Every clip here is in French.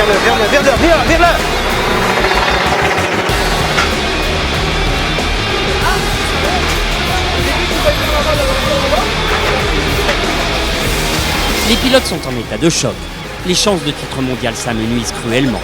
Vers là. Les pilotes sont en état de choc. Les chances de titre mondial s'amenuisent cruellement.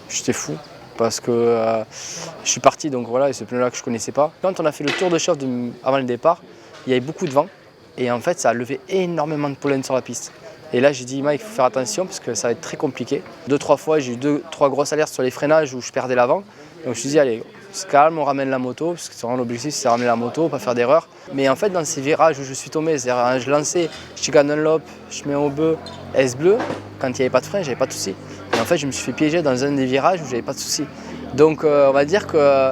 J'étais fou parce que je suis parti, donc voilà, et ce pneu-là que je ne connaissais pas. Quand on a fait le tour de chauffe avant le départ, il y avait beaucoup de vent et en fait ça a levé énormément de pollen sur la piste. Et là j'ai dit Mike, il faut faire attention parce que ça va être très compliqué. 2-3 fois j'ai eu 2-3 grosses alertes sur les freinages où je perdais l'avant. Donc je me suis dit allez, on se calme, on ramène la moto, parce que c'est vraiment l'objectif, c'est de ramener la moto, pas faire d'erreur. Mais en fait dans ces virages où je suis tombé, c'est-à-dire je lançais, chicane Dunlop, chemin au bœuf, S bleu, quand il n'y avait pas de frein, j'avais pas de soucis. Et en fait, je me suis fait piéger dans un des virages où j'avais pas de soucis. Donc, on va dire que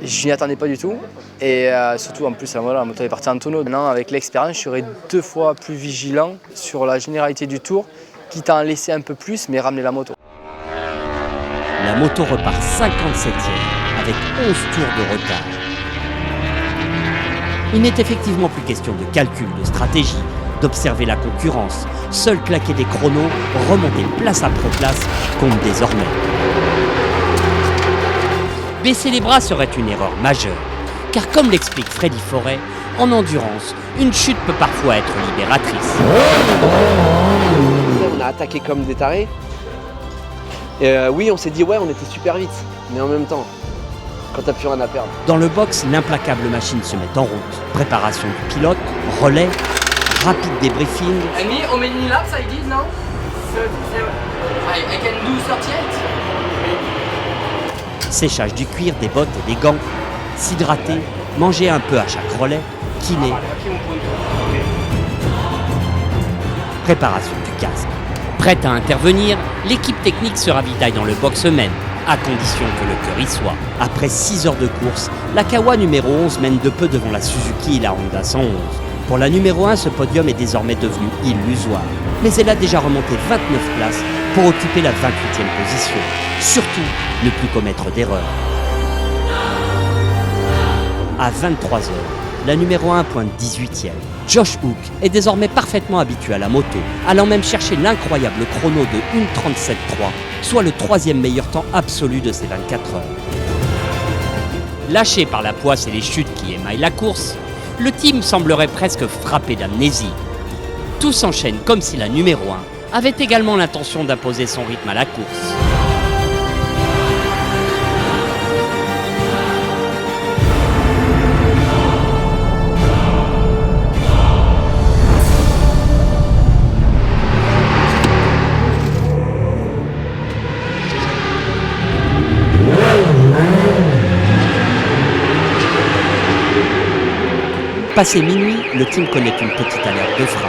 je n'y attendais pas du tout. Et surtout, en plus, voilà, la moto est partie en tonneau. Maintenant, avec l'expérience, je serai 2 fois plus vigilant sur la généralité du tour, quitte à en laisser un peu plus, mais ramener la moto. La moto repart 57e avec 11 tours de retard. Il n'est effectivement plus question de calcul, de stratégie, d'observer la concurrence. Seul claquer des chronos, remonter place après place, compte désormais. Baisser les bras serait une erreur majeure, car comme l'explique Freddy Forêt, en endurance, une chute peut parfois être libératrice. On a attaqué comme des tarés. Et oui, on s'est dit ouais, on était super vite, mais en même temps, quand t'as plus rien à perdre. Dans le box, l'implacable machine se met en route. Préparation du pilote, relais, rapide débriefing. And me, how many laps I did now? 37. I can do 38. Séchage du cuir, des bottes et des gants. S'hydrater, manger un peu à chaque relais, kiné. Préparation du casque. Prête à intervenir, l'équipe technique se ravitaille dans le box même, à condition que le cœur y soit. Après 6 heures de course, la Kawa numéro 11 mène de peu devant la Suzuki et la Honda 111. Pour la numéro 1, ce podium est désormais devenu illusoire. Mais elle a déjà remonté 29 places pour occuper la 28e position. Surtout, ne plus commettre d'erreurs. À 23 heures, la numéro 1 pointe 18e. Josh Hook est désormais parfaitement habitué à la moto, allant même chercher l'incroyable chrono de 1:37.3, soit le 3e meilleur temps absolu de ces 24 heures. Lâché par la poisse et les chutes qui émaillent la course, le team semblerait presque frappé d'amnésie. Tout s'enchaîne comme si la numéro 1 avait également l'intention d'imposer son rythme à la course. Passé minuit, le team connaît une petite alerte de frein.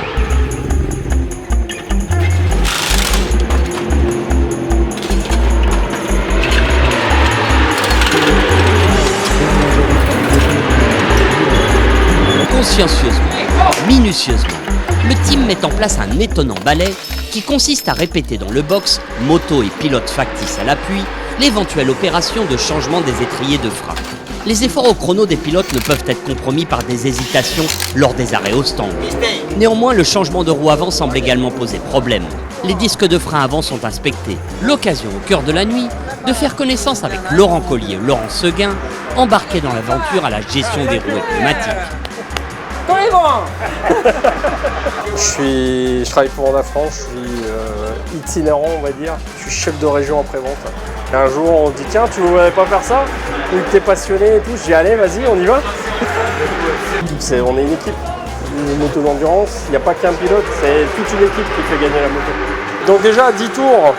Consciencieusement, minutieusement, le team met en place un étonnant balai qui consiste à répéter dans le box, moto et pilote factice à l'appui, l'éventuelle opération de changement des étriers de frein. Les efforts au chrono des pilotes ne peuvent être compromis par des hésitations lors des arrêts au stand. Néanmoins, le changement de roue avant semble également poser problème. Les disques de frein avant sont inspectés. L'occasion au cœur de la nuit de faire connaissance avec Laurent Collier et Laurent Seguin, embarqués dans l'aventure à la gestion des roues pneumatiques. Je travaille pour Honda France, je suis itinérant on va dire, je suis chef de région après-vente. Et un jour on se dit tiens tu ne voudrais pas faire ça? Ou que t'es passionné et tout, je dis allez vas-y on y va. On est une équipe, une moto d'endurance, il n'y a pas qu'un pilote, c'est toute une équipe qui fait gagner la moto. Donc déjà à 10 tours,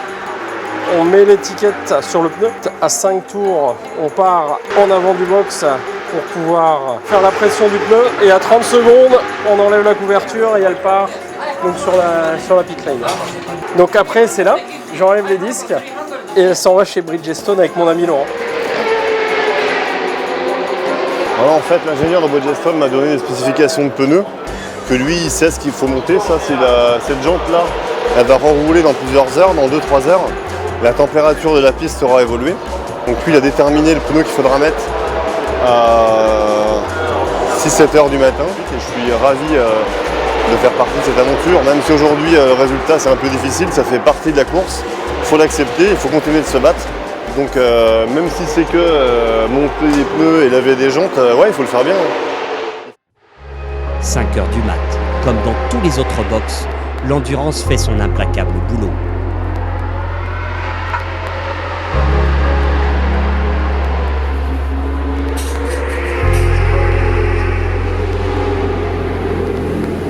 on met l'étiquette sur le pneu, à 5 tours on part en avant du box pour pouvoir faire la pression du pneu et à 30 secondes on enlève la couverture et elle part donc sur la pit lane. Donc après c'est là, j'enlève les disques et elle s'en va chez Bridgestone avec mon ami Laurent. Alors en fait, l'ingénieur de Bridgestone m'a donné des spécifications de pneus, que lui, il sait ce qu'il faut monter. Ça, c'est cette jante-là, elle va rerouler dans plusieurs heures, dans 2-3 heures. La température de la piste sera évoluée. Donc lui, il a déterminé le pneu qu'il faudra mettre à 6-7 heures du matin. Et je suis ravi de faire partie de cette aventure, même si aujourd'hui, le résultat, c'est un peu difficile, ça fait partie de la course. Il faut l'accepter, il faut continuer de se battre. Donc même si c'est que monter des pneus et laver des jantes, ouais, il faut le faire bien. 5 heures du mat. Comme dans tous les autres box, l'endurance fait son implacable boulot.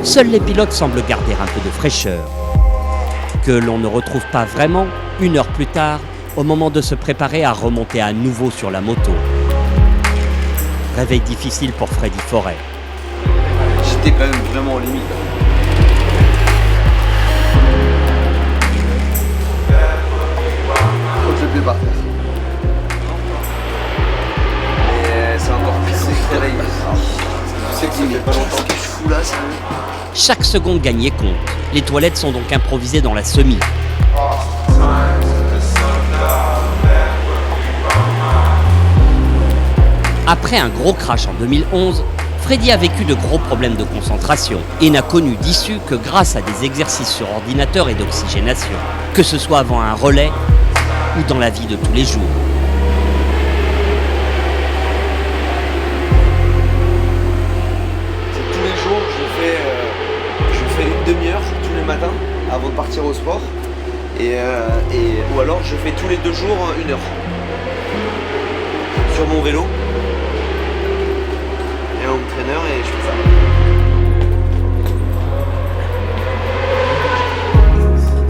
Seuls les pilotes semblent garder un peu de fraîcheur, que l'on ne retrouve pas vraiment 1 heure plus tard, au moment de se préparer à remonter à nouveau sur la moto. Réveil difficile pour Freddy Forêt. J'étais quand même vraiment en limite. Faut que je le pas. Et c'est encore pire que je réveille. Je sais que ça fait pas longtemps que je suis fou là, ça. Chaque seconde gagnée compte. Les toilettes sont donc improvisées dans la semi. Après un gros crash en 2011, Freddy a vécu de gros problèmes de concentration et n'a connu d'issue que grâce à des exercices sur ordinateur et d'oxygénation, que ce soit avant un relais ou dans la vie de tous les jours. Tous les jours, je fais une demi-heure tous les matins avant de partir au sport. Ou alors je fais tous les 2 jours 1 heure sur mon vélo. Et un entraîneur et je fais ça.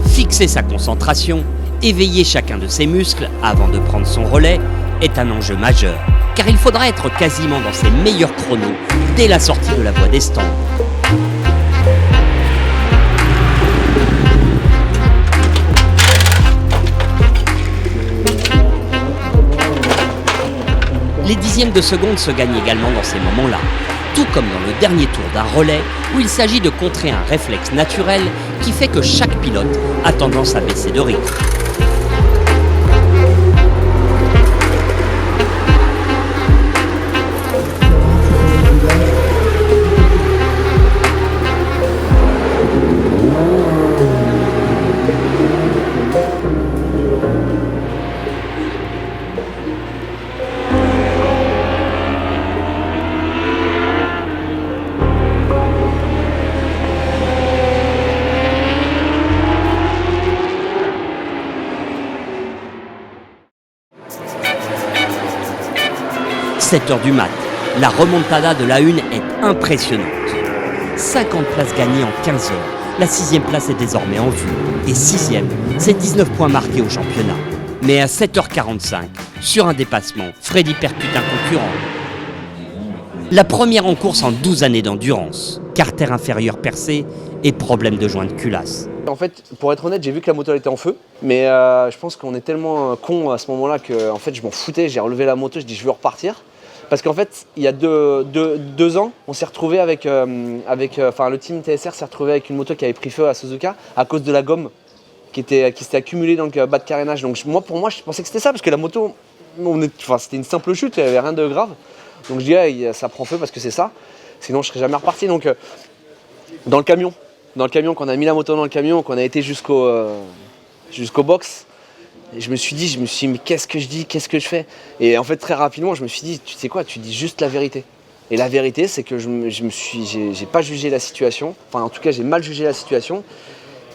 Fixer sa concentration, éveiller chacun de ses muscles avant de prendre son relais est un enjeu majeur, car il faudra être quasiment dans ses meilleurs chronos dès la sortie de la voie des stands. Les dixièmes de seconde se gagnent également dans ces moments-là, tout comme dans le dernier tour d'un relais où il s'agit de contrer un réflexe naturel qui fait que chaque pilote a tendance à baisser de rythme. « 7 heures du mat », la remontada de la une est impressionnante. 50 places gagnées en 15 heures, la 6e place est désormais en vue. Et 6e, c'est 19 points marqués au championnat. Mais à 7h45, sur un dépassement, Freddy percute un concurrent. La première en course en 12 années d'endurance. Carter inférieur percé et problème de joint de culasse. En fait, pour être honnête, j'ai vu que la moto elle était en feu, mais je pense qu'on est tellement con à ce moment-là que en fait, je m'en foutais. J'ai relevé la moto, je dis je veux repartir. Parce qu'en fait, il y a deux ans, on s'est retrouvé le team TSR s'est retrouvé avec une moto qui avait pris feu à Suzuka à cause de la gomme qui s'était accumulée dans le bas de carénage. Donc pour moi, je pensais que c'était ça, parce que la moto, c'était une simple chute, il n'y avait rien de grave. Donc je dis, ça prend feu parce que c'est ça, sinon je ne serais jamais reparti. Donc dans le camion, quand on a mis la moto dans le camion, qu'on a été jusqu'au box, et je me suis dit, mais qu'est-ce que je dis, qu'est-ce que je fais? Et en fait, très rapidement, je me suis dit, tu sais quoi, tu dis juste la vérité. Et la vérité, c'est que j'ai pas jugé la situation, enfin en tout cas, j'ai mal jugé la situation.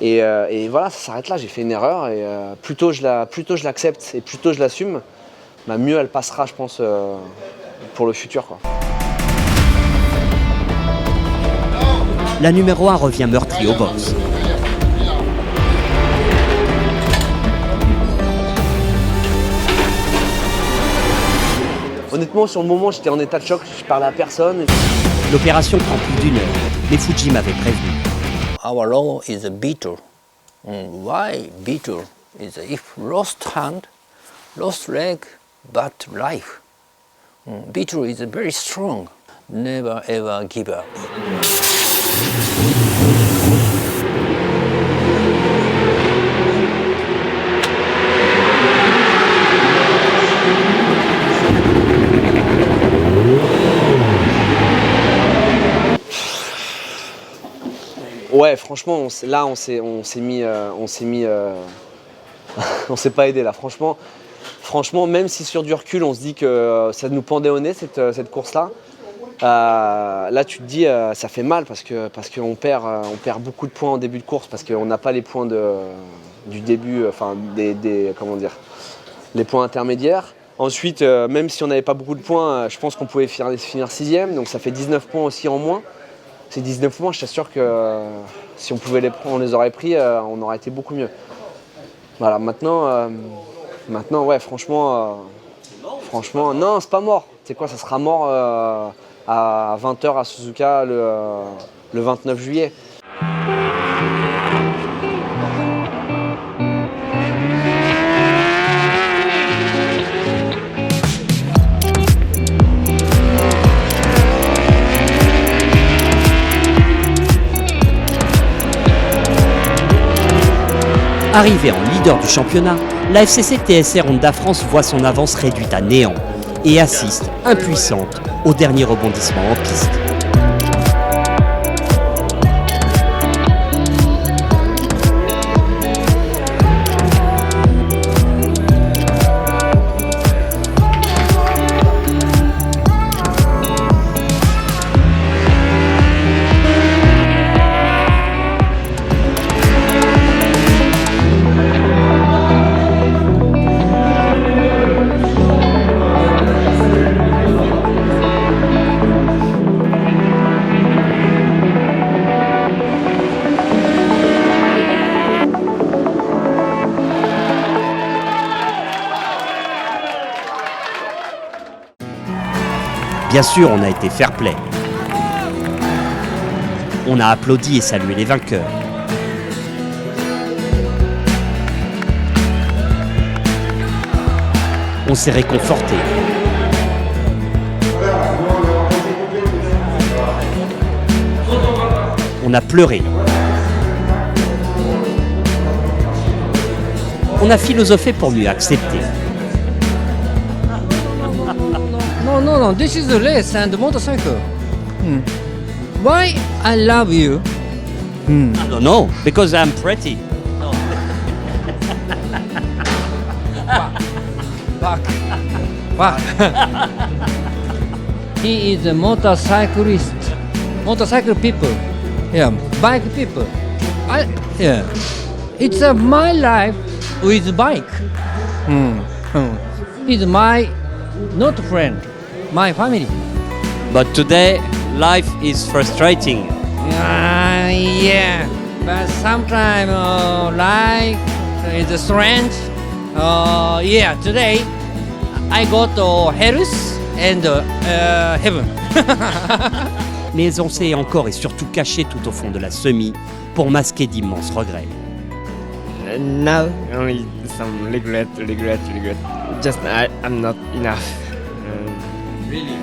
Et voilà, ça s'arrête là, j'ai fait une erreur, et plus tôt je l'accepte et plus tôt je l'assume, mieux elle passera, je pense, pour le futur, quoi. La numéro 1 revient meurtrie au box. Honnêtement, sur le moment, j'étais en état de choc, je parlais à personne. L'opération prend plus d'1 heure, mais Fuji m'avait prévenu. Our law is bitter. Why bitter? Is if lost hand, lost leg, but life. Beetle is very strong. Never ever give up. Ouais, franchement, on s'est mis, on s'est pas aidé là. Franchement, même si sur du recul, on se dit que ça nous pendait au nez cette course-là. Là, tu te dis, ça fait mal parce qu'on perd beaucoup de points en début de course parce qu'on n'a pas les points du début, enfin comment dire, les points intermédiaires. Ensuite, même si on n'avait pas beaucoup de points, je pense qu'on pouvait finir 6e, donc ça fait 19 points aussi en moins. Ces 19 points, je t'assure que si on pouvait les prendre, on les aurait pris, on aurait été beaucoup mieux. Voilà, maintenant, ouais, franchement, non, c'est pas mort. Tu sais quoi, ça sera mort à 20h à Suzuka le 29 juillet. Arrivé en leader du championnat, la FCC TSR Honda France voit son avance réduite à néant et assiste, impuissante, au dernier rebondissement en piste. Bien sûr, on a été fair-play. On a applaudi et salué les vainqueurs. On s'est réconforté. On a pleuré. On a philosophé pour mieux accepter. No, this is a race and motorcycle. Why I love you? I don't know, because I'm pretty. Fuck. He is a motorcyclist. Motorcycle people. Yeah, bike people. Yeah. It's my life with bike. It's my not friend, my family. But today, life is frustrating. Yeah, but sometimes life is strange. Yeah, today I go to health and heaven. Mais on s'est encore et surtout caché tout au fond de la semi pour masquer d'immenses regrets. Now only some regret. Just I'm not enough. Really?